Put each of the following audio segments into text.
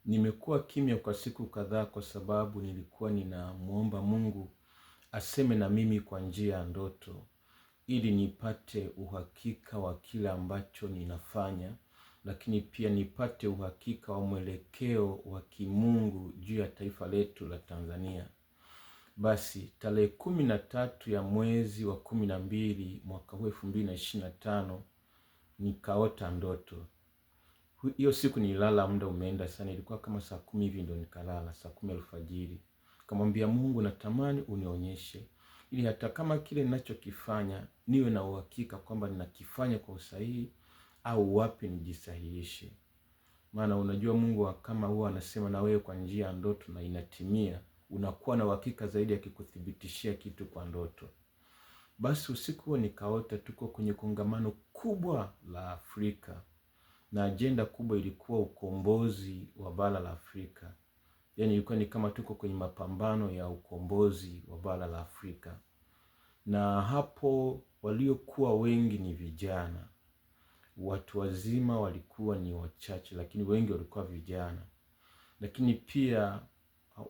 Nimekuwa kimya kwa siku kadhaa kwa sababu nilikuwa ninamuomba Mungu aseme na mimi kwa njia ya ndoto ili nipate uhakika wa kile ambacho ninafanya, lakini pia nipate uhakika wa mwelekeo wa kimungu juu ya taifa letu la Tanzania. Basi tarehe 13 ya mwezi wa 12 mwaka huu 2025 nikaota ndoto. Hiyo siku nilala muda umeenda sana, ilikuwa kama saa 10 hivi ndo nikalala, saa 10 alfajiri. Nikamwambia Mungu, natamani unionyeshe ili hata kama kile ninachokifanya niwe na uhakika kwamba ninakifanya kwa usahihi au wapi nijisahihishe. Maana unajua Mungu kama huwa anasema na wewe kwa njia ya ndoto na inatimia, unakuwa na uhakika zaidi akikuthibitishia kitu kwa ndoto. Basi usiku huo nikaota tuko kwenye kongamano kubwa la Afrika na ajenda kubwa ilikuwa ukombozi wa bara la Afrika. Yaani ilikuwa ni kama tuko kwenye mapambano ya ukombozi wa bara la Afrika. Na hapo waliokuwa wengi ni vijana. Watu wazima walikuwa ni wachache, lakini wengi walikuwa vijana. Lakini pia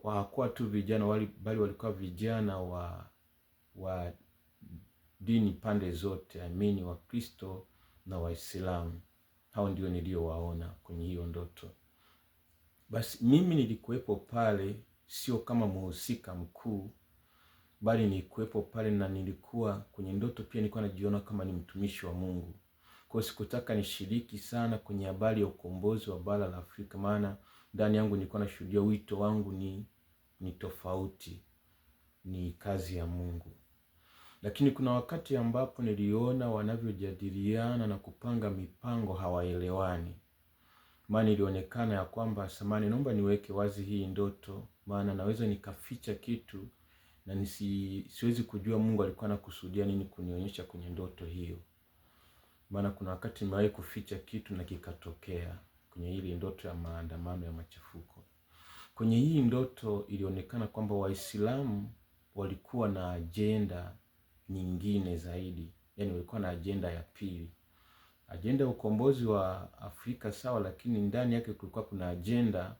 hawakuwa tu vijana bali walikuwa vijana wa dini pande zote, amini wa Kristo na Waislamu. Hao ndio niliowaona kwenye hiyo ndoto. Basi mimi nilikuwepo pale, sio kama mhusika mkuu, bali nilikuwepo pale na nilikuwa kwenye ndoto pia nilikuwa najiona kama ni mtumishi wa Mungu. Kwa sikutaka nishiriki sana kwenye habari ya ukombozi wa bara la Afrika, maana ndani yangu nilikuwa nashuhudia wito wangu ni tofauti, ni kazi ya Mungu. Lakini kuna wakati ambapo niliona wanavyojadiliana na kupanga mipango hawaelewani. Maana ilionekana ya kwamba samani, naomba niweke wazi hii ndoto, maana naweza nikaficha kitu na siwezi kujua Mungu alikuwa anakusudia nini kunionyesha kwenye ndoto hiyo. Maana kuna wakati nimewahi kuficha kitu na kikatokea kwenye hili ndoto ya maandamano ya machafuko. Kwenye hii ndoto ilionekana kwamba Waislamu walikuwa na ajenda nyingine zaidi. Yaani walikuwa na ajenda ya pili. Ajenda ya ukombozi wa Afrika sawa, lakini ndani yake kulikuwa kuna ajenda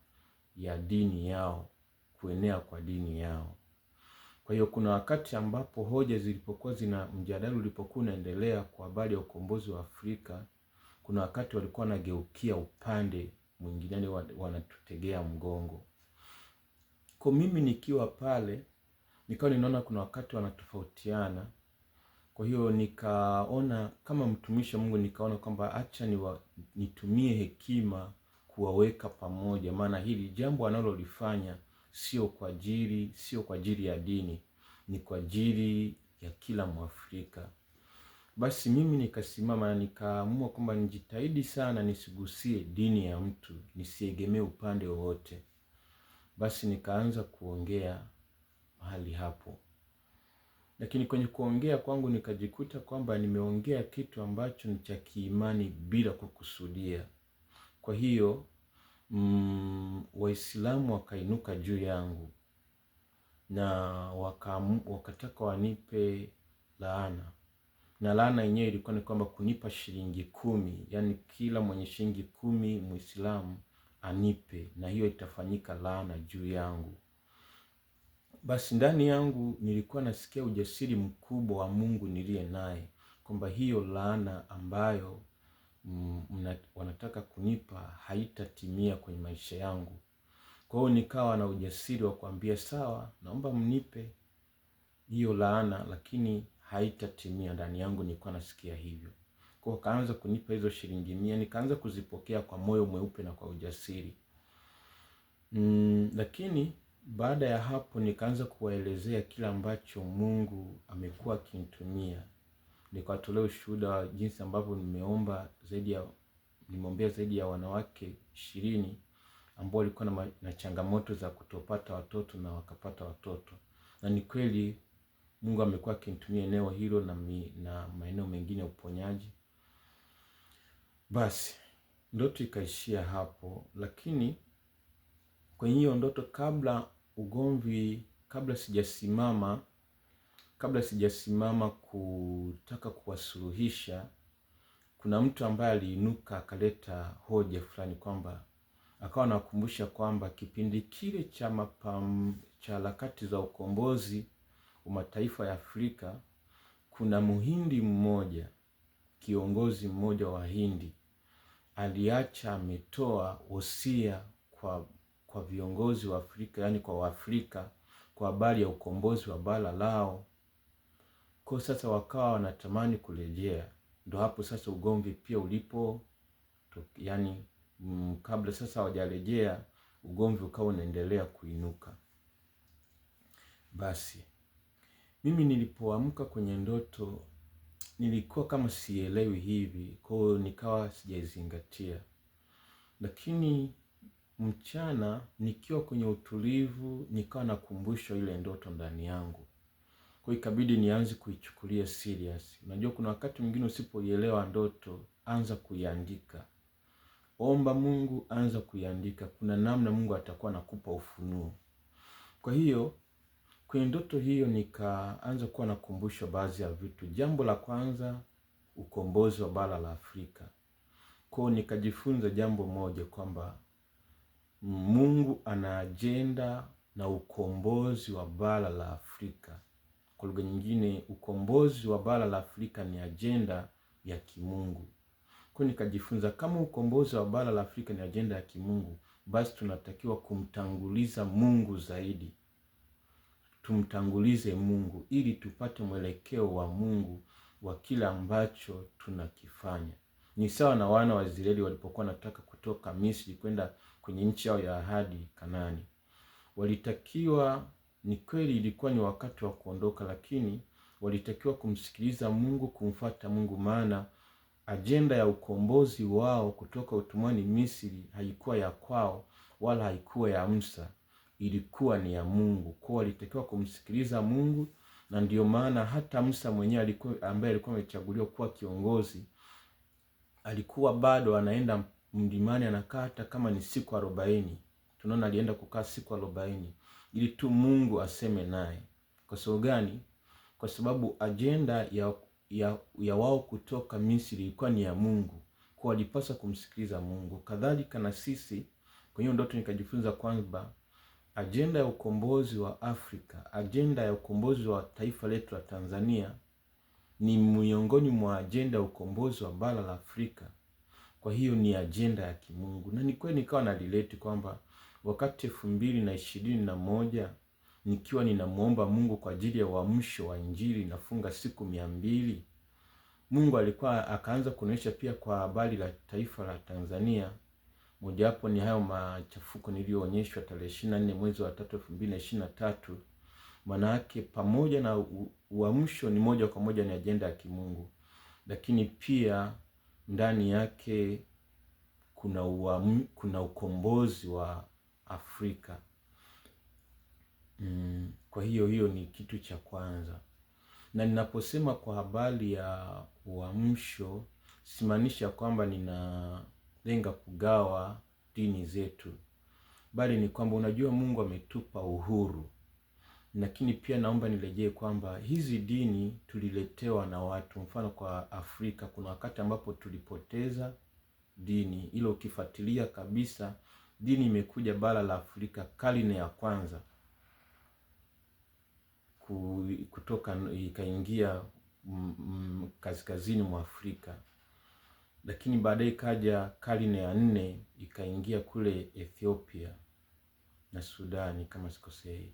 ya dini yao, kuenea kwa dini yao. Kwa hiyo kuna wakati ambapo hoja zilipokuwa mjadala ulipokuwa unaendelea kwa habari ya ukombozi wa Afrika, kuna wakati walikuwa wanageukia upande mwingine, yani wanatutegea mgongo. Kwa mimi nikiwa pale, nikawa ninaona kuna wakati wanatofautiana. Kwa hiyo nikaona kama mtumishi wa Mungu, nikaona kwamba acha nitumie hekima kuwaweka pamoja, maana hili jambo analolifanya sio kwa ajili ya dini, ni kwa ajili ya kila Mwafrika. Basi mimi nikasimama na nikaamua kwamba nijitahidi sana nisigusie dini ya mtu, nisiegemee upande wowote. Basi nikaanza kuongea mahali hapo. Lakini kwenye kuongea kwangu nikajikuta kwamba nimeongea kitu ambacho ni cha kiimani bila kukusudia. Kwa hiyo Waislamu wakainuka juu yangu na wakataka wanipe laana. Na laana yenyewe ilikuwa ni kwamba kunipa shilingi 10, yani kila mwenye shilingi 10 Muislamu anipe, na hiyo itafanyika laana juu yangu. Basi ndani yangu nilikuwa nasikia ujasiri mkubwa wa Mungu niliye naye, kwamba hiyo laana ambayo wanataka kunipa haitatimia kwenye maisha yangu. Kwa hiyo nikawa na ujasiri wa kuambia sawa, naomba mnipe hiyo laana, lakini haitatimia. Ndani yangu nilikuwa nasikia hivyo. Kwa hiyo kaanza kunipa hizo shilingi 100, nikaanza kuzipokea kwa moyo mweupe na kwa ujasiri. Lakini baada ya hapo nikaanza kuwaelezea kila ambacho Mungu amekuwa akinitumia. Nikawatolea ushuhuda wa jinsi ambavyo nimeombea zaidi ya wanawake 20 ambao walikuwa na changamoto za kutopata watoto na wakapata watoto. Na ni kweli Mungu amekuwa akinitumia eneo hilo na maeneo mengine uponyaji. Basi ndoto ikaishia hapo, lakini kwenye hiyo ndoto kabla sijasimama kutaka kuwasuluhisha, kuna mtu ambaye aliinuka akaleta hoja fulani kwamba akawa anakumbusha kwamba kipindi kile cha harakati za ukombozi wa mataifa ya Afrika, kuna Mhindi mmoja, kiongozi mmoja wa Hindi aliacha ametoa wosia kwa viongozi wa Afrika, yani kwa Waafrika, kwa habari ya ukombozi wa bara lao. Kwa sasa wakawa wanatamani kurejea. Ndio hapo sasa ugomvi pia ulipo, yani kabla sasa hawajarejea, ugomvi ukawa unaendelea kuinuka. Basi mimi nilipoamka kwenye ndoto nilikuwa kama sielewi hivi, kwa hiyo nikawa sijaizingatia. Lakini mchana nikiwa kwenye utulivu nikawa nakumbushwa ile ndoto ndani yangu. Kwa ikabidi nianze kuichukulia serious. Unajua kuna wakati mwingine usipoielewa ndoto, anza kuiandika. Omba Mungu, anza kuiandika. Kuna namna Mungu atakuwa anakupa ufunuo. Kwa hiyo kwenye ndoto hiyo nikaanza kuwa nakumbushwa baadhi ya vitu. Jambo la kwanza, ukombozi wa bara la Afrika. Kwa nikajifunza jambo moja kwamba Mungu ana agenda na ukombozi wa bara la Afrika. Kwa lugha nyingine, ukombozi wa bara la Afrika ni agenda ya kimungu. Kwa nikajifunza kama ukombozi wa bara la Afrika ni agenda ya kimungu, basi tunatakiwa kumtanguliza Mungu zaidi. Tumtangulize Mungu ili tupate mwelekeo wa Mungu wa kila ambacho tunakifanya. Ni sawa na wana wa Israeli walipokuwa wanataka kutoka Misri kwenda kwenye nchi yao ya ahadi Kanaani. Walitakiwa, ni kweli ilikuwa ni wakati wa kuondoka, lakini walitakiwa kumsikiliza Mungu, kumfuata Mungu, maana agenda ya ukombozi wao kutoka utumwani Misri haikuwa ya kwao wala haikuwa ya Musa, ilikuwa ni ya Mungu. Kwa walitakiwa kumsikiliza Mungu, na ndio maana hata Musa mwenyewe ambaye alikuwa amechaguliwa kuwa kiongozi, alikuwa bado anaenda mlimani, anakaa hata kama ni siku 40. Tunaona alienda kukaa siku 40 ili tu Mungu aseme naye. Kwa sababu gani? Kwa sababu agenda ya wao kutoka Misri ilikuwa ni ya Mungu. Kwa walipaswa kumsikiliza Mungu. Kadhalika na sisi kwenye ndoto nikajifunza kwamba agenda ya ukombozi wa Afrika, agenda ya ukombozi wa taifa letu la Tanzania ni miongoni mwa agenda ya ukombozi wa bara la Afrika. Kwa hiyo ni agenda ya kimungu. Na ni kweli nikawa na relate kwamba wakati 2021 nikiwa ninamuomba Mungu kwa ajili ya uamsho wa Injili, nafunga siku 200, Mungu alikuwa akaanza kunionyesha pia kwa habari la taifa la Tanzania. Mojawapo ni hayo machafuko niliyoonyeshwa tarehe 24 mwezi wa 3 2023. Maana yake pamoja na uamsho ni moja kwa moja ni agenda ya kimungu, lakini pia ndani yake kuna ukombozi wa Afrika. Kwa hiyo ni kitu cha kwanza. Na ninaposema kwa habari ya uamsho, simaanisha kwamba ninalenga kugawa dini zetu, bali ni kwamba unajua Mungu ametupa uhuru. Lakini pia naomba nirejee kwamba hizi dini tuliletewa na watu. Mfano kwa Afrika kuna wakati ambapo tulipoteza dini. Ilo ukifuatilia kabisa, dini imekuja bara la Afrika karne ya kwanza kutoka ikaingia kaskazini mwa Afrika, lakini baadaye ikaja karne ya 4 ikaingia kule Ethiopia na Sudani kama sikosei.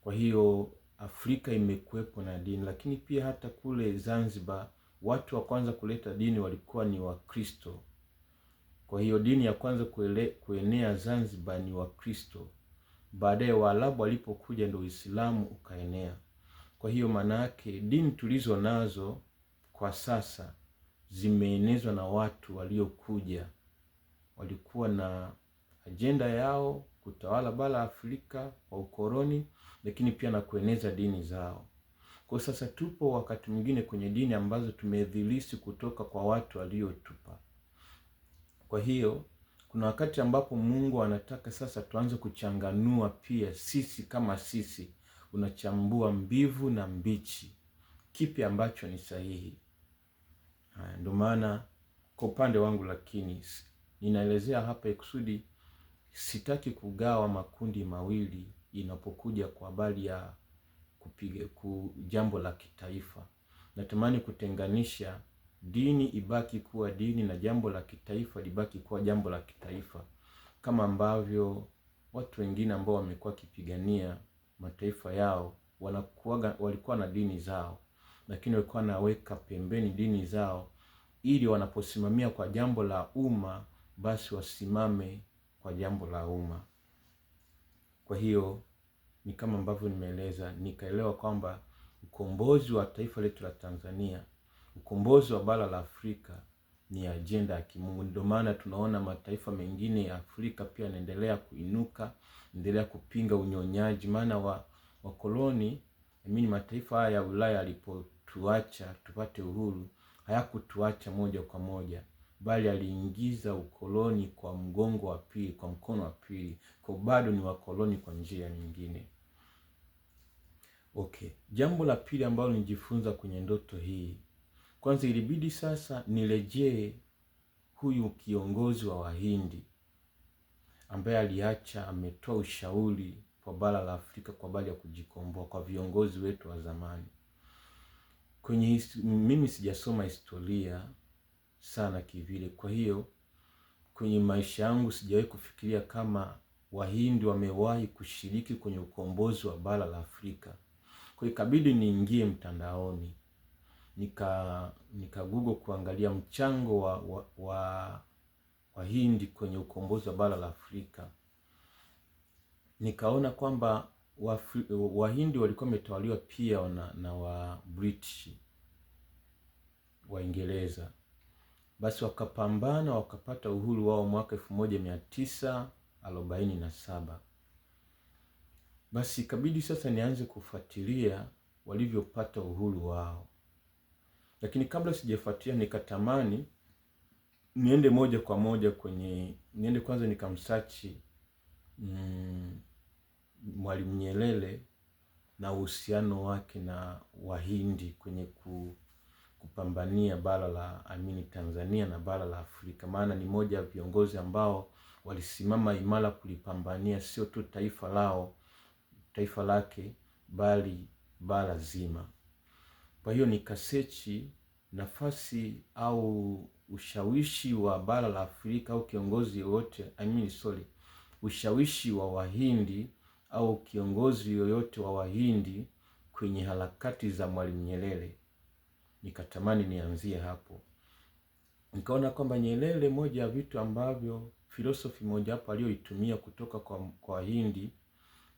Kwa hiyo Afrika imekuwepo na dini, lakini pia hata kule Zanzibar watu wa kwanza kuleta dini walikuwa ni Wakristo. Kwa hiyo dini ya kwanza kuenea Zanzibar ni Wakristo. Baadaye Waarabu walipokuja ndio Uislamu ukaenea. Kwa hiyo maana yake dini tulizo nazo kwa sasa zimeenezwa na watu waliokuja, walikuwa na agenda yao kutawala bara Afrika kwa ukoloni, lakini pia na kueneza dini zao. Kwa sasa tupo wakati mwingine kwenye dini ambazo tumedhilisi kutoka kwa watu waliotupa. Kwa hiyo kuna wakati ambapo Mungu anataka sasa tuanze kuchanganua pia sisi kama sisi, unachambua mbivu na mbichi, kipi ambacho ni sahihi. Ndio maana kwa upande wangu, lakini ninaelezea hapa ikusudi sitaki kugawa makundi mawili inapokuja kwa habari ya kupiga jambo la kitaifa. Natamani kutenganisha dini ibaki kuwa dini na jambo la kitaifa libaki kuwa jambo la kitaifa, kama ambavyo watu wengine ambao wamekuwa kipigania mataifa yao walikuwa na dini zao, lakini walikuwa naweka pembeni dini zao ili wanaposimamia kwa jambo la umma basi wasimame kwa jambo la umma. Kwa hiyo ni kama ambavyo nimeeleza, nikaelewa kwamba ukombozi wa taifa letu la Tanzania, ukombozi wa bara la Afrika ni ajenda ya kimungu. Ndio maana tunaona mataifa mengine ya Afrika pia yanaendelea kuinuka, endelea kupinga unyonyaji. Maana wakoloni mataifa haya ya Ulaya alipotuacha tupate uhuru, hayakutuacha moja kwa moja, bali aliingiza ukoloni kwa mgongo wa pili, kwa mkono wa pili, kwa bado ni wakoloni kwa njia nyingine. Okay, jambo la pili ambalo nijifunza kwenye ndoto hii, kwanza ilibidi sasa nirejee huyu kiongozi wa Wahindi ambaye aliacha ametoa ushauri kwa bara la Afrika kwa habari ya kujikomboa kwa viongozi wetu wa zamani. Mimi sijasoma historia sana kivile, kwa hiyo kwenye maisha yangu sijawahi kufikiria kama Wahindi wamewahi kushiriki kwenye ukombozi wa bara la Afrika. Kwa ikabidi niingie mtandaoni, nika Google kuangalia mchango wa Wahindi kwenye ukombozi wa bara la Afrika. Nikaona kwamba Wahindi walikuwa wametawaliwa pia na wa British, Waingereza. Basi wakapambana wakapata uhuru wao mwaka 1947. Basi ikabidi sasa nianze kufuatilia walivyopata uhuru wao. Lakini kabla sijafuatilia, nikatamani niende moja kwa moja niende kwanza nikamsachi Mwalimu Nyerere na uhusiano wake na Wahindi kwenye kupambania bara la Tanzania na bara la Afrika. Maana ni moja ya viongozi ambao walisimama imara kulipambania sio tu taifa lake bali bara zima. Kwa hiyo nikasechi nafasi au ushawishi wa bara la Afrika au kiongozi yoyote ushawishi wa Wahindi au kiongozi yoyote wa Wahindi kwenye harakati za Mwalimu Nyerere. Nikatamani nianzie hapo. Nikaona kwamba Nyerere, moja ya vitu ambavyo filosofi moja hapo aliyoitumia kutoka kwa Wahindi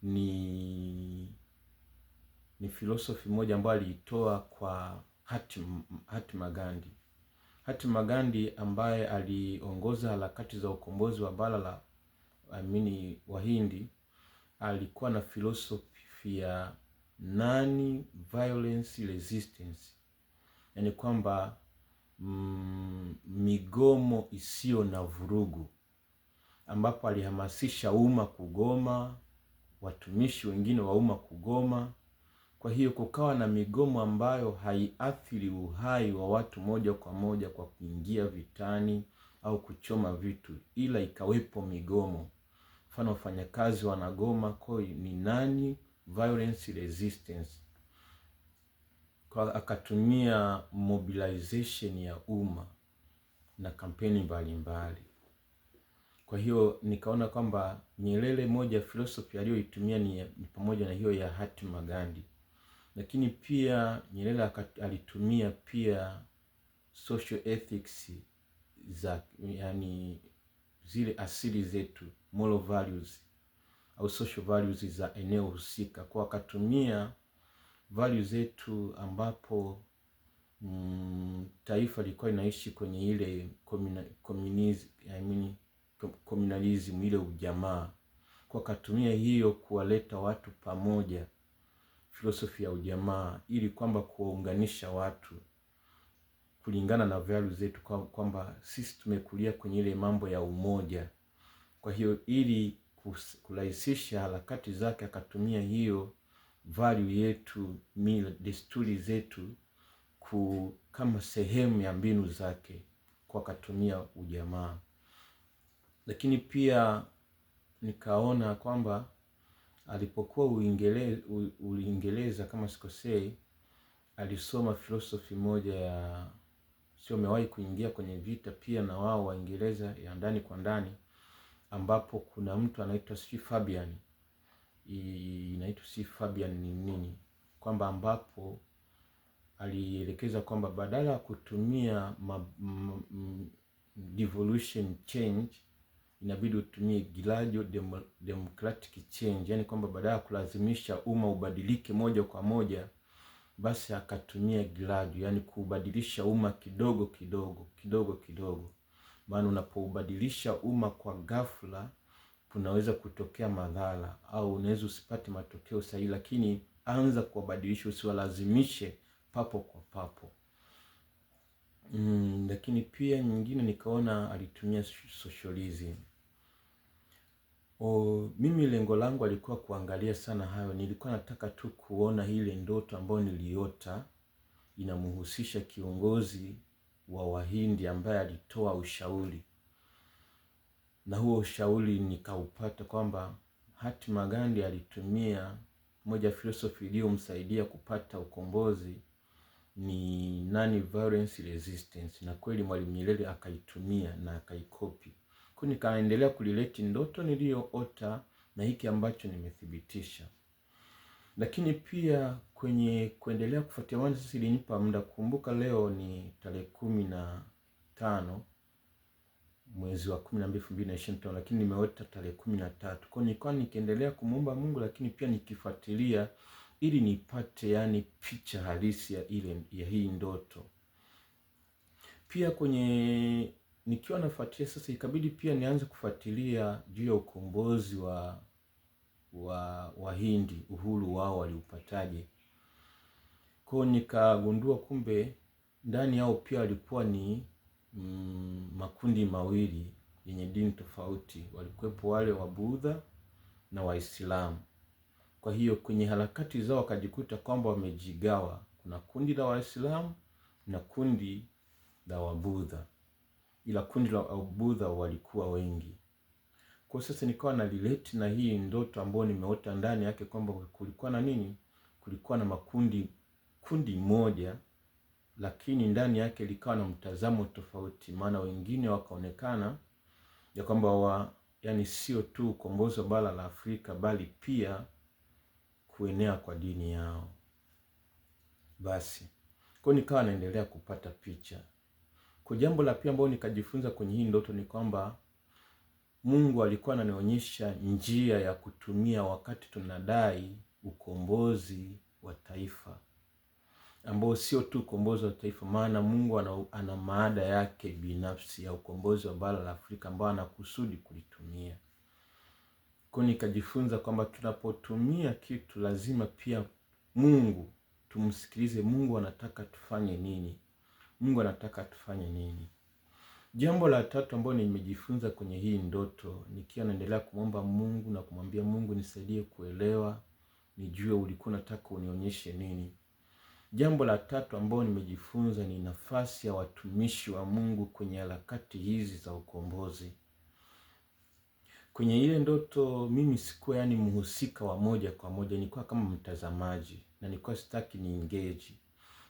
ni filosofi moja ambayo aliitoa kwa Mahatma Gandhi. Mahatma Gandhi ambaye aliongoza harakati za ukombozi wa bara la Wahindi, alikuwa na filosofi ya non-violence resistance, yaani kwamba migomo isiyo na vurugu, ambapo alihamasisha umma kugoma, watumishi wengine wa umma kugoma. Kwa hiyo kukawa na migomo ambayo haiathiri uhai wa watu moja kwa moja kwa kuingia vitani au kuchoma vitu, ila ikawepo migomo. Mfano wafanyakazi wanagoma, kwa ni nani violence resistance. Kwa akatumia mobilization ya umma na kampeni mbalimbali. Kwa hiyo nikaona kwamba Nyerere, moja philosophy aliyoitumia ni pamoja na hiyo ya Mahatma Gandhi. Lakini pia Nyerere alitumia pia social ethics yani zile asili zetu, moral values au social values za eneo husika. Kwa akatumia values zetu ambapo taifa lilikuwa linaishi kwenye ile communalism, ile ujamaa. Kwa akatumia hiyo kuwaleta watu pamoja, filosofi ya ujamaa, ili kwamba kuwaunganisha watu kulingana na values zetu, kwamba sisi tumekulia kwenye ile mambo ya umoja. Kwa hiyo ili kurahisisha harakati zake akatumia hiyo value yetu, mila, desturi zetu kama sehemu ya mbinu zake, kwa akatumia ujamaa. Lakini pia nikaona kwamba alipokuwa Uingereza kama sikosei, alisoma philosophy moja ya, sio amewahi kuingia kwenye vita pia na wao Waingereza ya ndani kwa ndani, ambapo kuna mtu anaitwa si Fabian, inaitwa si Fabian ni nini, kwamba ambapo alielekeza kwamba badala ya kutumia devolution change inabidi utumie gradual democratic change, yani kwamba badala ya kulazimisha umma ubadilike moja kwa moja, basi akatumia gradual, yani kubadilisha umma kidogo kidogo kidogo kidogo. Maana unapoubadilisha umma kwa ghafla kunaweza kutokea madhara au unaweza usipate matokeo sahihi, lakini anza kuwabadilisha, usiwalazimishe papo kwa papo. Lakini pia nyingine nikaona alitumia socialism. Mimi lengo langu alikuwa kuangalia sana hayo. Nilikuwa nataka tu kuona ile ndoto ambayo niliota inamhusisha kiongozi wa Wahindi ambaye alitoa ushauri, na huo ushauri nikaupata kwamba Mahatma Gandhi alitumia moja filosofi iliyomsaidia kupata ukombozi ni non-violence resistance, na kweli Mwalimu Nyerere akaitumia na akaikopi. Kwa nikaendelea kulileti ndoto niliyoota na hiki ambacho nimethibitisha. Lakini pia kwenye kuendelea kufuatilia, sisi ilinipa muda. Kumbuka leo ni tarehe 15 mwezi wa 12 2025, lakini nimeota tarehe 13. Kwa nilikuwa nikiendelea kumuomba Mungu, lakini pia nikifuatilia ili nipate yani picha halisi ya hii ndoto. Pia kwenye nikiwa nafuatilia sasa, ikabidi pia nianze kufuatilia juu ya ukombozi wa Wahindi, uhuru wao waliupataje. Kwa nikagundua kumbe ndani yao pia walikuwa ni makundi mawili yenye dini tofauti. Walikuwepo wale wa Buddha na Waislamu. Kwa hiyo kwenye harakati zao wakajikuta kwamba wamejigawa, kuna kundi la Waislamu na kundi la Wabudha, ila kundi la Wabudha walikuwa wengi. Kwa sasa nikawa na relate na hii ndoto ambayo nimeota ndani yake kwamba kulikuwa na nini, kulikuwa na kundi moja, lakini ndani yake likawa na mtazamo tofauti. Maana wengine wakaonekana ya kwamba yani sio tu ukombozi wa bara la Afrika bali pia kuenea kwa dini yao. Basi kwa nikawa naendelea kupata picha. Kwa jambo la pia ambalo nikajifunza kwenye hii ndoto ni kwamba Mungu alikuwa ananionyesha njia ya kutumia wakati tunadai ukombozi wa taifa, ambao sio tu ukombozi wa taifa, maana Mungu ana maada yake binafsi ya ukombozi wa bara la Afrika ambao anakusudi kulitumia. Kwa nikajifunza kwamba tunapotumia kitu lazima pia Mungu tumsikilize. Mungu anataka tufanye nini? Mungu anataka tufanye nini? Jambo la tatu ambalo nimejifunza kwenye hii ndoto, nikiwa naendelea kumwomba Mungu na kumwambia Mungu nisaidie kuelewa, nijue ulikuwa unataka unionyeshe nini. Jambo la tatu ambalo nimejifunza ni nafasi ya watumishi wa Mungu kwenye harakati hizi za ukombozi. Kwenye ile ndoto mimi sikuwa yani mhusika wa moja kwa moja, nilikuwa kama mtazamaji na nilikuwa sitaki ni engage.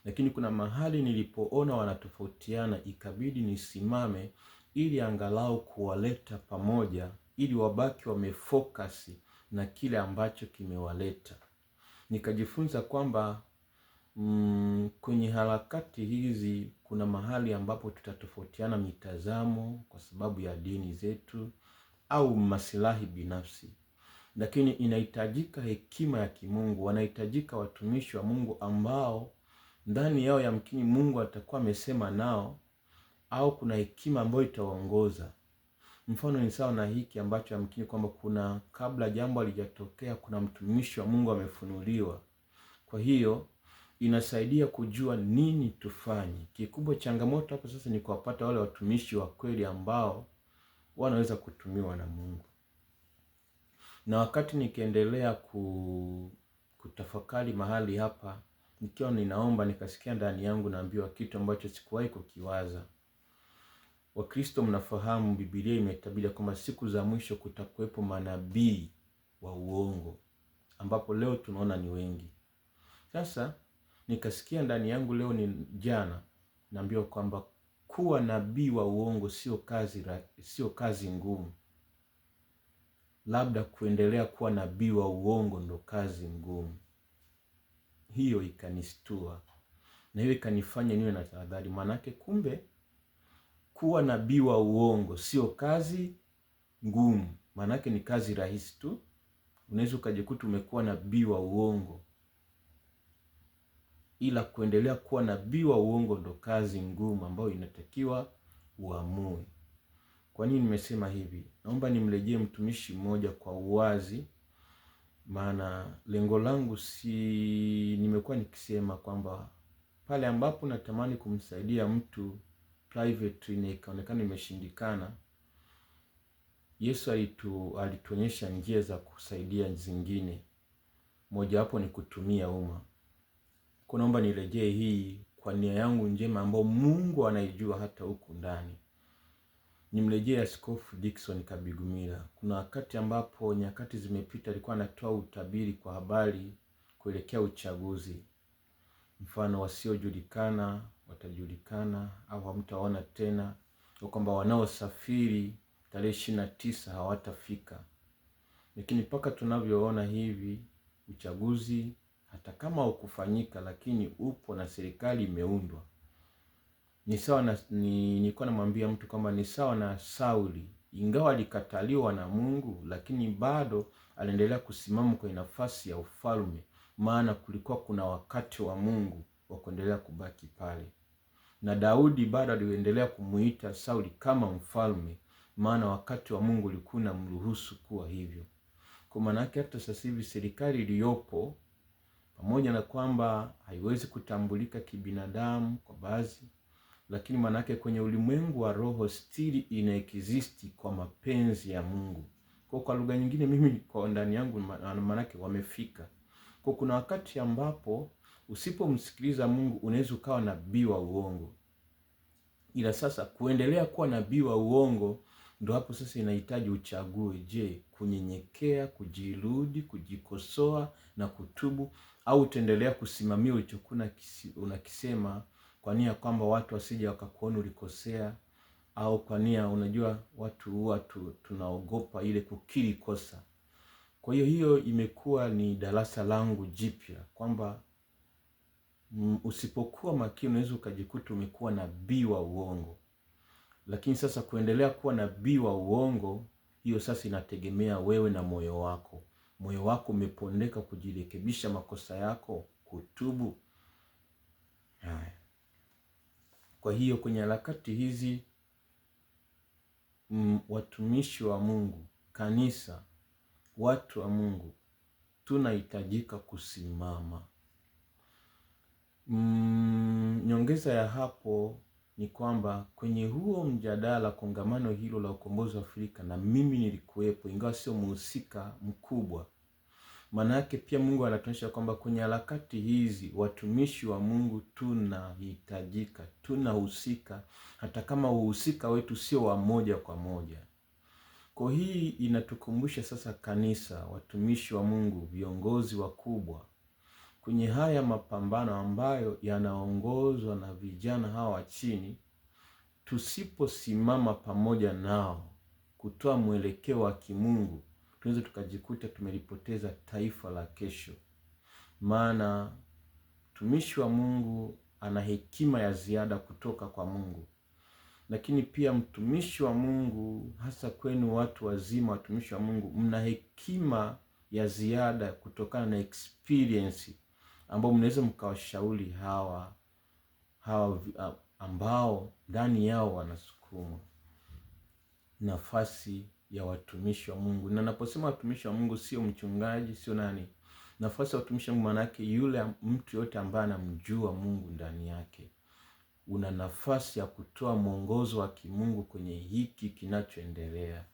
Lakini kuna mahali nilipoona wanatofautiana, ikabidi nisimame ili angalau kuwaleta pamoja, ili wabaki wamefocus na kile ambacho kimewaleta. Nikajifunza kwamba kwenye harakati hizi kuna mahali ambapo tutatofautiana mitazamo kwa sababu ya dini zetu au maslahi binafsi, lakini inahitajika hekima ya kimungu. Wanahitajika watumishi wa Mungu ambao ndani yao yamkini Mungu atakuwa amesema nao, au kuna hekima ambayo itawaongoza. Mfano ni sawa na hiki ambacho yamkini kwamba kuna kabla jambo halijatokea kuna mtumishi wa Mungu amefunuliwa. Kwa hiyo inasaidia kujua nini tufanye. Kikubwa changamoto hapo sasa ni kuwapata wale watumishi wa kweli ambao wanaweza kutumiwa na Mungu. Na wakati nikiendelea kutafakari mahali hapa, nikiwa ninaomba, nikasikia ndani yangu naambiwa kitu ambacho sikuwahi kukiwaza. Wakristo mnafahamu Biblia imetabiri kwamba siku za mwisho kutakuwepo manabii wa uongo, ambapo leo tunaona ni wengi. Sasa nikasikia ndani yangu leo ni jana naambiwa kwamba kuwa nabii wa uongo sio kazi ngumu. Labda kuendelea kuwa nabii wa uongo ndo kazi ngumu. Hiyo ikanistua na hiyo ikanifanya niwe na tahadhari, manake kumbe kuwa nabii wa uongo sio kazi ngumu, manake ni kazi rahisi tu. Unaweza ukajikuta umekuwa nabii wa uongo, ila kuendelea kuwa nabii wa uongo ndo kazi ngumu ambayo inatakiwa uamue. Kwa nini nimesema hivi? Naomba nimrejee mtumishi mmoja kwa uwazi, maana lengo langu nimekuwa nikisema kwamba pale ambapo natamani kumsaidia mtu privately na ikaonekana imeshindikana, Yesu alituonyesha njia za kusaidia zingine. Moja wapo ni kutumia umma. Kwa naomba nirejee hii kwa nia yangu njema ambayo Mungu anaijua hata huku ndani. Nimrejee Askofu Dickson Kabigumila. Kuna wakati ambapo nyakati zimepita alikuwa anatoa utabiri kwa habari kuelekea uchaguzi. Mfano, wasiojulikana watajulikana au hamtaona tena, au kwamba wanaosafiri tarehe 29 hawatafika. Lakini mpaka tunavyoona hivi, uchaguzi hata kama ukufanyika lakini upo na serikali imeundwa. Ni sawa na nilikuwa namwambia mtu kwamba ni sawa na Sauli, ingawa alikataliwa na Mungu, lakini bado aliendelea kusimama kwenye nafasi ya ufalme, maana kulikuwa kuna wakati wa Mungu wa kuendelea kubaki pale. Na Daudi bado aliendelea kumuita Sauli kama mfalme, maana wakati wa Mungu ulikuwa unamruhusu kuwa hivyo. Kwa maana yake hata sasa hivi serikali iliyopo, pamoja na kwamba haiwezi kutambulika kibinadamu kwa baadhi, lakini maana yake kwenye ulimwengu wa roho stili inaexisti kwa mapenzi ya Mungu. Kwa lugha nyingine, mimi kwa ndani yangu maana yake wamefika. Kwa kuna wakati ambapo usipomsikiliza Mungu unaweza ukawa nabii wa uongo. Ila sasa kuendelea kuwa nabii wa uongo ndo hapo sasa inahitaji uchague. Je, kunyenyekea, kujirudi, kujikosoa na kutubu, au utaendelea kusimamia ulichokuwa unakisema kwa nia kwamba watu wasije wakakuona ulikosea, au kwa nia, unajua watu huwa tunaogopa ile kukiri kosa. Kwa hiyo imekuwa ni darasa langu jipya kwamba usipokuwa makini unaweza ukajikuta umekuwa nabii wa uongo. Lakini sasa kuendelea kuwa nabii wa uongo, hiyo sasa inategemea wewe na moyo wako. Moyo wako umepondeka kujirekebisha makosa yako, kutubu. Kwa hiyo kwenye harakati hizi, watumishi wa Mungu, kanisa, watu wa Mungu, tunahitajika kusimama. Nyongeza ya hapo ni kwamba kwenye huo mjadala, kongamano hilo la ukombozi wa Afrika, na mimi nilikuwepo, ingawa sio mhusika mkubwa. Maana yake pia Mungu anatuonyesha kwamba kwenye harakati hizi watumishi wa Mungu tunahitajika, tunahusika, hata kama uhusika wetu sio wa moja kwa moja. Kwa hii inatukumbusha sasa kanisa, watumishi wa Mungu, viongozi wakubwa kwenye haya mapambano ambayo yanaongozwa na vijana hawa wa chini, tusiposimama pamoja nao kutoa mwelekeo wa kimungu, tunaweza tukajikuta tumelipoteza taifa la kesho. Maana mtumishi wa Mungu ana hekima ya ziada kutoka kwa Mungu. Lakini pia mtumishi wa Mungu, hasa kwenu watu wazima, watumishi wa Mungu, mna hekima ya ziada kutokana na experience ambao mnaweza mkawashauri hawa ambao ndani yao wanasukuma nafasi ya watumishi wa Mungu. Na naposema watumishi wa Mungu sio mchungaji, sio nani. Nafasi ya watumishi wa Mungu maana yake yule mtu yote ambaye anamjua Mungu ndani yake. Una nafasi ya kutoa mwongozo wa kimungu kwenye hiki kinachoendelea.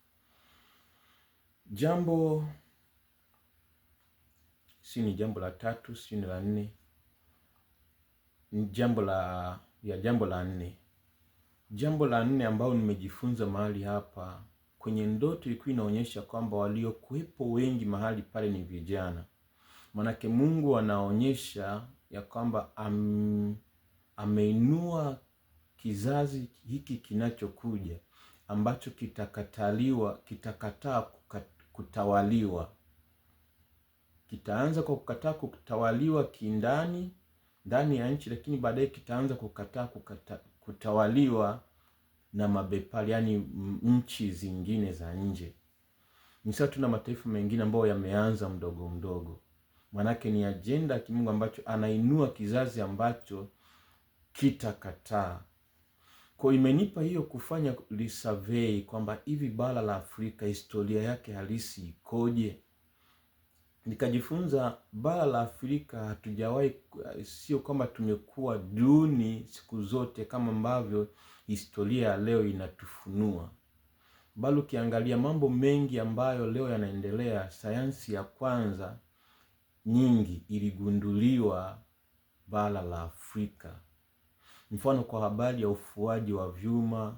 Ni jambo la tatu, ni la nne. Jambo la 4. Jambo la nne ambao nimejifunza mahali hapa, kwenye ndoto ilikuwa inaonyesha kwamba waliokuwepo wengi mahali pale ni vijana. Manake Mungu anaonyesha ya kwamba ameinua kizazi hiki kinachokuja ambacho kitakataa kutawaliwa. Kitaanza kwa kukataa kutawaliwa ndani ya nchi, lakini baadaye kitaanza kutawaliwa na mabepari, yani nchi zingine za nje. Ni sawa tuna mataifa mengine ambayo yameanza mdogo mdogo. Manake ni ajenda ya Kimungu ambacho anainua kizazi ambacho kitakataa. Kwa imenipa hiyo kufanya resurvey kwamba hivi bara la Afrika historia yake halisi ikoje. Nikajifunza bara la Afrika hatujawahi, sio kwamba tumekuwa duni siku zote kama ambavyo historia ya leo inatufunua. Bali ukiangalia mambo mengi ambayo leo yanaendelea, sayansi ya kwanza nyingi iligunduliwa bara la Afrika. Mfano kwa habari ya ufuaji wa vyuma,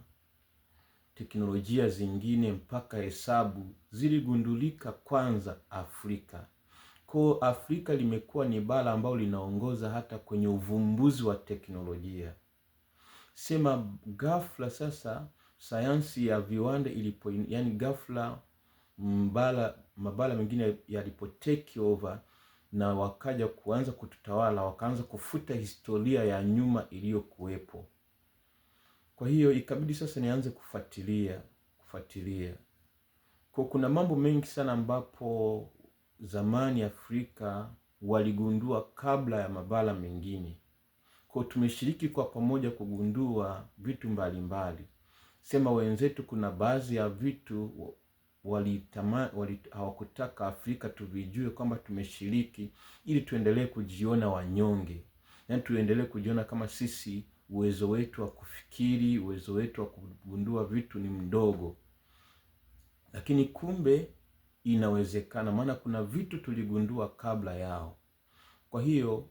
teknolojia zingine mpaka hesabu ziligundulika kwanza Afrika. Kwa Afrika limekuwa ni bara ambalo linaongoza hata kwenye uvumbuzi wa teknolojia. Sema ghafla sasa sayansi ya viwanda yani ghafla mabara mengine yalipo take over na wakaja kuanza kututawala, wakaanza kufuta historia ya nyuma iliyokuwepo. Kwa hiyo ikabidi sasa nianze kufuatilia. Kwa kuna mambo mengi sana ambapo zamani Afrika waligundua kabla ya mabara mengine. Kwa tumeshiriki kwa pamoja kugundua vitu mbalimbali. Sema wenzetu kuna baadhi ya vitu hawakutaka Afrika tuvijue kwamba tumeshiriki, ili tuendelee kujiona wanyonge. Yani tuendelee kujiona kama sisi uwezo wetu wa kufikiri, uwezo wetu wa kugundua vitu ni mdogo. Lakini kumbe inawezekana, maana kuna vitu tuligundua kabla yao. Kwa hiyo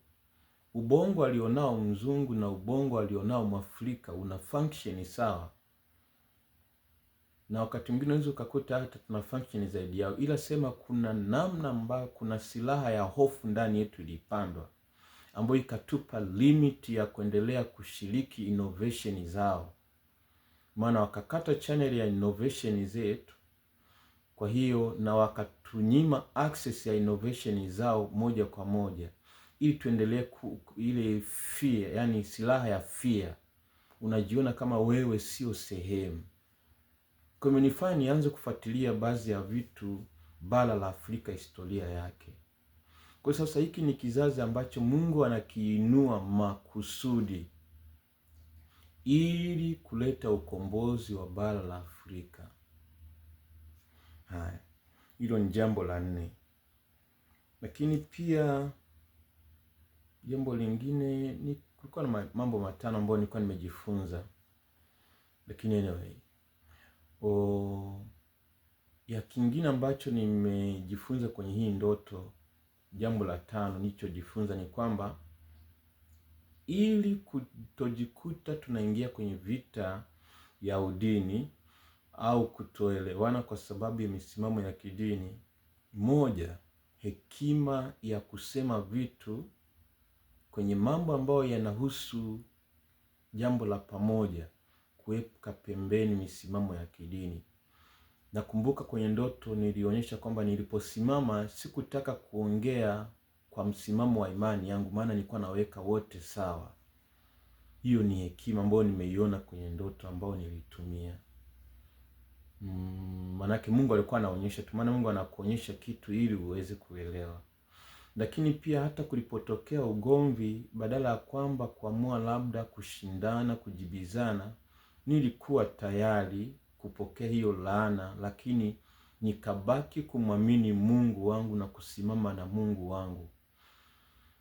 ubongo alionao mzungu na ubongo alionao Mwafrika una function sawa. Na wakati mwingine unaweza ukakuta hata tuna function zaidi yao, ila sema kuna namna ambayo kuna silaha ya hofu ndani yetu ilipandwa, ambayo ikatupa limit ya kuendelea kushiriki innovation zao. Maana wakakata channel ya innovation zetu, kwa hiyo na wakatunyima access ya innovation zao moja kwa moja, ili tuendelee ile fear, yani silaha ya fear. Unajiona kama wewe sio sehemu. Kwa hiyo imenifanya nianze kufuatilia baadhi ya vitu bara la Afrika, historia yake. Kwa sasa hiki ni kizazi ambacho Mungu anakiinua makusudi ili kuleta ukombozi wa bara la Afrika. Haya, hilo ni jambo la 4. Lakini pia jambo lingine ni kulikuwa na mambo 5 ambayo nilikuwa nimejifunza. Lakini anyway, ya kingine ambacho nimejifunza kwenye hii ndoto, jambo la 5 nilichojifunza ni kwamba ili kutojikuta tunaingia kwenye vita ya udini au kutoelewana kwa sababu ya misimamo ya kidini, moja, hekima ya kusema vitu kwenye mambo ambayo yanahusu jambo la pamoja, kuweka pembeni misimamo ya kidini. Nakumbuka kwenye ndoto nilionyesha kwamba niliposimama sikutaka kuongea kwa msimamo wa imani yangu, maana nilikuwa naweka wote sawa. Hiyo ni hekima ambayo nimeiona kwenye ndoto ambayo nilitumia. Manake Mungu alikuwa anaonyesha tu, maana Mungu anakuonyesha kitu ili uweze kuelewa. Lakini pia hata kulipotokea ugomvi, badala ya kwamba kuamua labda kushindana, kujibizana, nilikuwa tayari kupokea hiyo laana, lakini nikabaki kumwamini Mungu wangu na kusimama na Mungu wangu.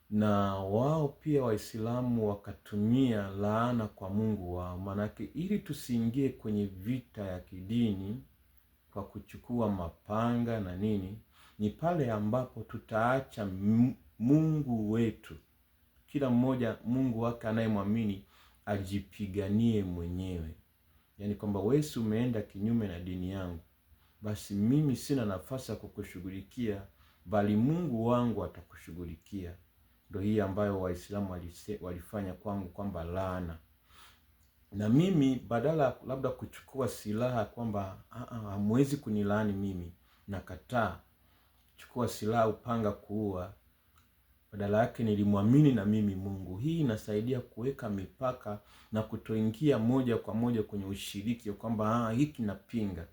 Na wao pia Waislamu wakatumia laana kwa Mungu wao, manake ili tusiingie kwenye vita ya kidini kwa kuchukua mapanga na nini, ni pale ambapo tutaacha Mungu wetu, kila mmoja Mungu wake anayemwamini ajipiganie mwenyewe. yaani kwamba wewe umeenda kinyume na dini yangu, basi mimi sina nafasi ya kukushughulikia, bali Mungu wangu atakushughulikia. Ndio hii ambayo Waislamu walifanya kwangu, kwamba laana. Na mimi badala labda kuchukua silaha kwamba hamwezi kunilaani mimi, nakataa chukua silaha, upanga, kuua, badala yake nilimwamini na mimi Mungu. Hii inasaidia kuweka mipaka na kutoingia moja kwa moja kwenye ushiriki kwamba hiki napinga.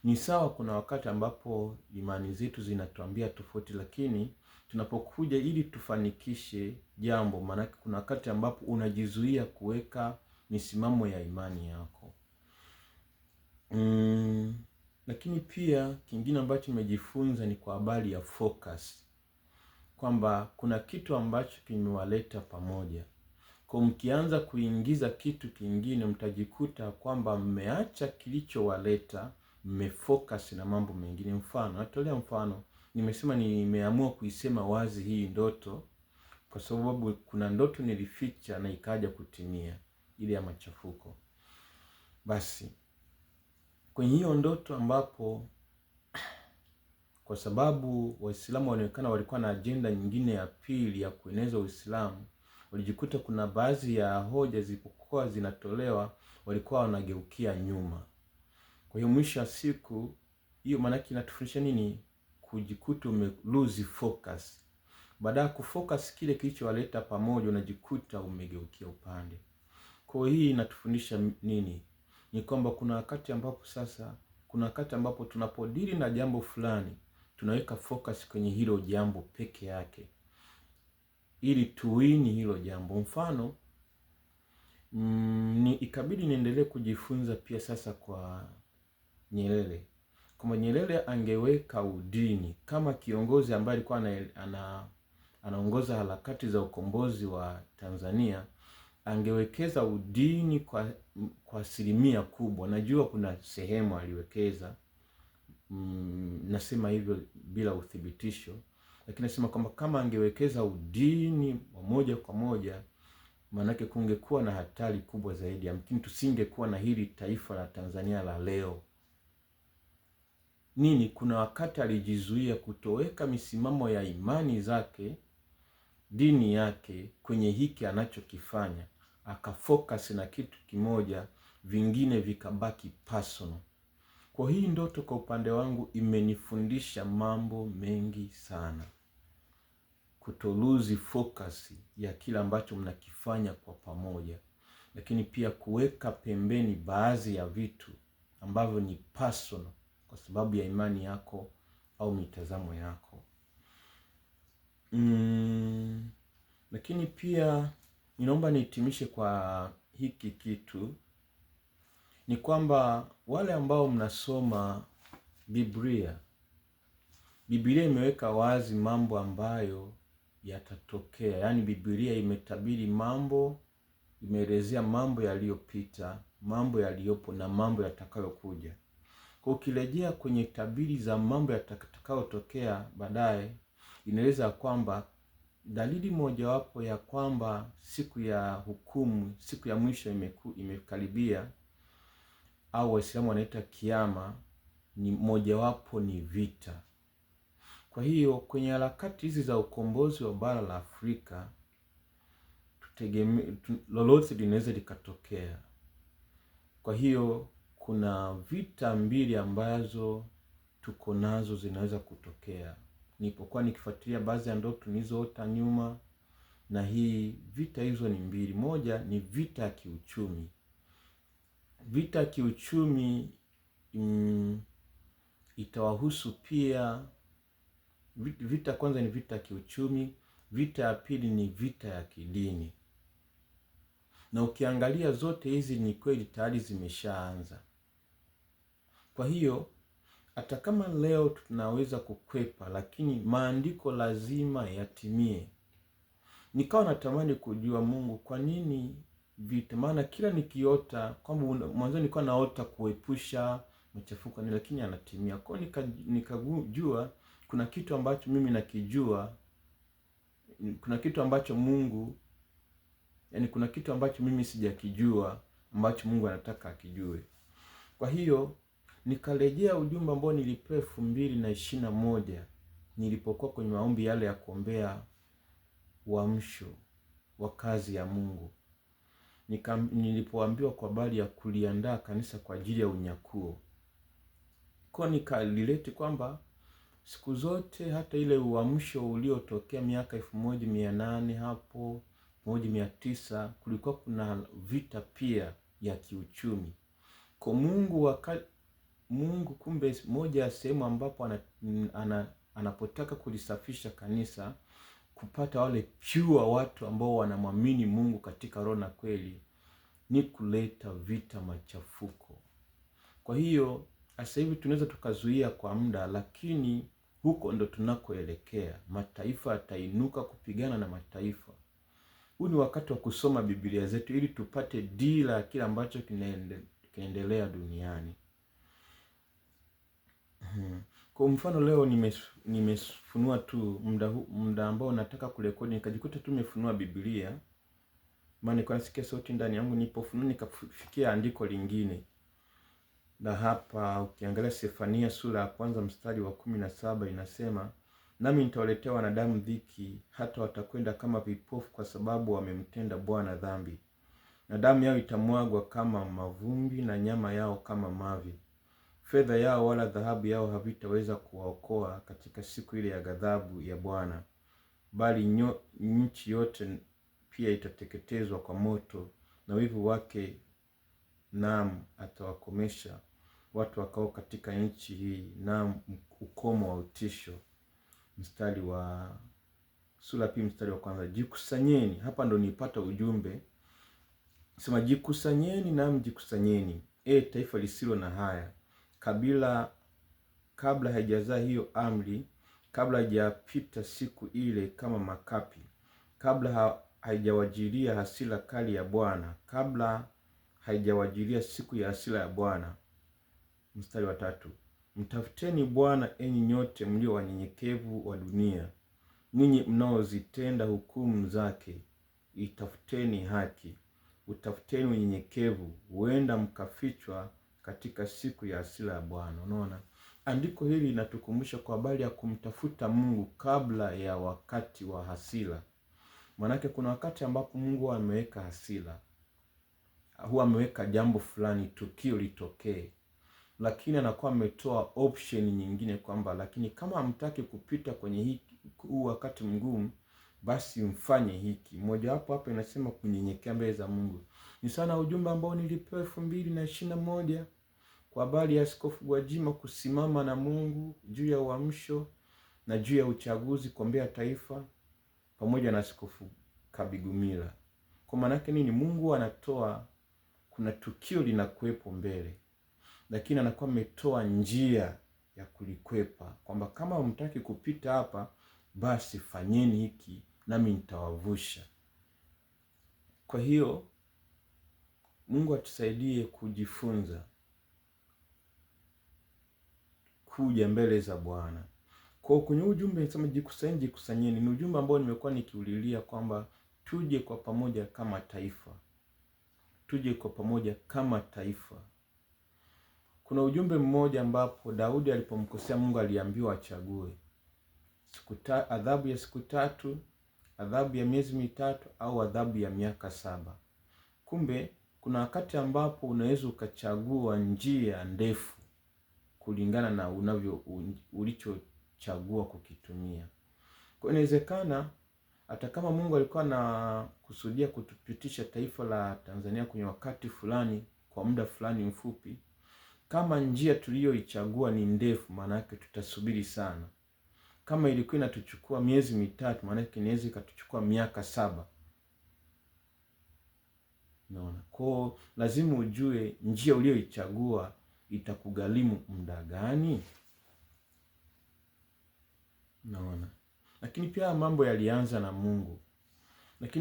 Ni sawa, kuna wakati ambapo imani zetu zinatuambia tofauti, lakini tunapokuja ili tufanikishe jambo, maana kuna wakati ambapo unajizuia kuweka misimamo ya imani yako. Lakini pia kingine ambacho nimejifunza ni kwa habari ya focus, kwamba kuna kitu ambacho kimewaleta pamoja. Kwa mkianza kuingiza kitu kingine, mtajikuta kwamba mmeacha kilichowaleta, mmefocus na mambo mengine. Mfano, natolea mfano, nimesema nimeamua kuisema wazi hii ndoto kwa sababu kuna ndoto nilificha na ikaja kutimia, ile ya machafuko. Basi kwenye hiyo ndoto ambapo, kwa sababu Waislamu wanaonekana walikuwa na ajenda nyingine ya pili ya kueneza Uislamu, walijikuta kuna baadhi ya hoja zilipokuwa zinatolewa walikuwa wanageukia nyuma. Kwa hiyo mwisho wa siku hiyo, maana yake inatufundisha nini? Kujikuta lose focus. Baada ya kufocus kile kilichowaleta pamoja, unajikuta umegeukia upande. Kwa hii inatufundisha nini? Ni kwamba kuna wakati ambapo tunapodili na jambo fulani, tunaweka focus kwenye hilo jambo peke yake ili tuwini hilo jambo. Mfano, ikabidi niendelee kujifunza pia sasa kwa Nyerere, kwamba Nyerere angeweka udini kama kiongozi ambaye alikuwa anaongoza harakati za ukombozi wa Tanzania, angewekeza udini kwa asilimia kubwa. Najua kuna sehemu aliwekeza, nasema hivyo bila uthibitisho, lakini nasema kwamba kama angewekeza udini moja kwa moja, maanake kungekuwa na hatari kubwa zaidi. Yamkini tusingekuwa na hili taifa la Tanzania la leo. Kuna wakati alijizuia kutoweka misimamo ya imani zake, dini yake kwenye hiki anachokifanya, akafocus na kitu kimoja, vingine vikabaki personal. Kwa hii ndoto kwa upande wangu imenifundisha mambo mengi sana. Kutoluzi focus ya kila ambacho mnakifanya kwa pamoja, lakini pia kuweka pembeni baadhi ya vitu ambavyo ni personal kwa sababu ya imani yako au mitazamo yako. Lakini pia ninaomba nihitimishe kwa hiki kitu, ni kwamba wale ambao mnasoma Biblia imeweka wazi mambo ambayo yatatokea. Yaani Biblia imetabiri mambo, imeelezea mambo yaliyopita, mambo yaliyopo na mambo yatakayokuja. Kwa ukirejea kwenye tabiri za mambo yatakayotokea baadaye, inaeleza kwamba dalili mojawapo ya kwamba siku ya hukumu, siku ya mwisho imekaribia, au Waislamu wanaita kiyama, ni mojawapo ni vita. Kwa hiyo kwenye harakati hizi za ukombozi wa bara la Afrika, lolote linaweza likatokea. Kwa hiyo kuna vita mbili ambazo tuko nazo zinaweza kutokea. Nilipokuwa nikifuatilia baadhi ya ndoto nilizoota nyuma, na hii vita hizo ni mbili. Moja ni vita ya kiuchumi. Vita ya kiuchumi itawahusu pia. Vita kwanza ni vita ya kiuchumi, vita ya pili ni vita ya kidini. Na ukiangalia zote hizi ni kweli tayari zimeshaanza. Kwa hiyo hata kama leo tunaweza kukwepa, lakini maandiko lazima yatimie. Nikawa natamani kujua Mungu, kwa nini vita? Maana kila nikiota, kwamba mwanzo nilikuwa naota kuepusha machafuko, lakini yanatimia. Kwa nikajua kuna kitu ambacho mimi nakijua, kuna kitu ambacho Mungu, yani kuna kitu ambacho mimi sijakijua ambacho Mungu anataka akijue. Kwa hiyo nikarejea ujumbe ambao nilipewa 2021 nilipokuwa kwenye maombi yale ya kuombea uamsho wa kazi ya Mungu. Nilipoambiwa kwa habari ya kuliandaa kanisa kwa ajili ya unyakuo. Kwa nikalileti kwamba siku zote hata ile uamsho uliotokea miaka 1800 hapo 1900 kulikuwa kuna vita pia ya kiuchumi. Kwa Mungu kumbe moja ya sehemu ambapo anapotaka kulisafisha kanisa, kupata wale pure watu ambao wanamwamini Mungu katika roho na kweli, ni kuleta vita, machafuko. Kwa hiyo sasa hivi tunaweza tukazuia kwa muda, lakini huko ndo tunakoelekea. Mataifa yatainuka kupigana na mataifa. Huu ni wakati wa kusoma Biblia zetu ili tupate dira ya kile ambacho kinaendelea duniani. Kwa mfano leo nimefunua tu muda ambao nataka kurekodi, nikajikuta tu nimefunua Biblia. Maana nilikuwa nasikia sauti ndani yangu, nilipofunua nikafikia andiko lingine. Na hapa ukiangalia Sefania sura ya 1 mstari wa 17 inasema, nami nitawaletea wanadamu dhiki, hata watakwenda kama vipofu kwa sababu wamemtenda Bwana dhambi. Na damu yao itamwagwa kama mavumbi na nyama yao kama mavi. Fedha yao wala dhahabu yao havitaweza kuwaokoa katika siku ile ya ghadhabu ya Bwana. Bali nchi yote pia itateketezwa kwa moto, na wivu wake naam atawakomesha watu wakao katika nchi hii, naam ukomo wa utisho. Mstari wa sura 2 mstari wa 1. Jikusanyeni, hapa ndo nipata ujumbe. Sema jikusanyeni, naam jikusanyeni, taifa lisilo na haya. Kabla haijazaa hiyo amri, kabla haijapita siku ile kama makapi, kabla haijawajilia hasira kali ya Bwana, kabla haijawajilia siku ya hasira ya Bwana. Mstari wa 3. Mtafuteni Bwana enyi nyote mlio wanyenyekevu wa dunia, ninyi mnaozitenda hukumu zake. Itafuteni haki, utafuteni unyenyekevu, huenda mkafichwa katika siku ya hasira ya Bwana. Unaona? Andiko hili linatukumbusha kwa habari ya kumtafuta Mungu kabla ya wakati wa hasira. Manake kuna wakati ambapo Mungu ameweka hasira, huwa ameweka jambo fulani, tukio litokee, lakini anakuwa ametoa option nyingine kwamba lakini kama hamtaki kupita kwenye huu wakati mgumu, basi mfanye hiki. Moja wapo hapa inasema kunyenyekea mbele za Mungu. Ni sana ujumbe ambao nilipewa 2021 kwa habari ya Askofu Gwajima kusimama na Mungu juu ya uamsho na juu ya uchaguzi kuombea taifa, pamoja na Askofu Kabigumila. Kwa maana yake nini? Mungu anatoa, kuna tukio linakuepo mbele, lakini anakuwa ametoa njia ya kulikwepa, kwamba kama hamtaki kupita hapa, basi fanyeni hiki nami nitawavusha. Kwa hiyo Mungu atusaidie kujifunza kuja mbele za Bwana. Kwa kwenye ujumbe nasema jikusanyeni, ni ujumbe ambao nimekuwa nikiulilia kwamba tuje kwa pamoja kama taifa. Tuje kwa pamoja kama taifa. Kuna ujumbe mmoja ambapo Daudi alipomkosea Mungu aliambiwa achague adhabu ya siku 3, adhabu ya miezi 3 au adhabu ya miaka 7. Kumbe kuna wakati ambapo unaweza ukachagua njia ndefu kulingana na ulichochagua kukitumia. Kwa inawezekana hata kama Mungu alikuwa na kusudia kutupitisha taifa la Tanzania kwenye wakati fulani kwa muda fulani mfupi, kama njia tuliyoichagua ni ndefu, maana yake tutasubiri sana. Kama ilikuwa inatuchukua miezi 3, maana yake inaweza ikatuchukua miaka 7. Unaona? Kwa lazima ujue njia uliyoichagua itakugharimu muda gani. Unaona? Lakini pia mambo yalianza na Mungu.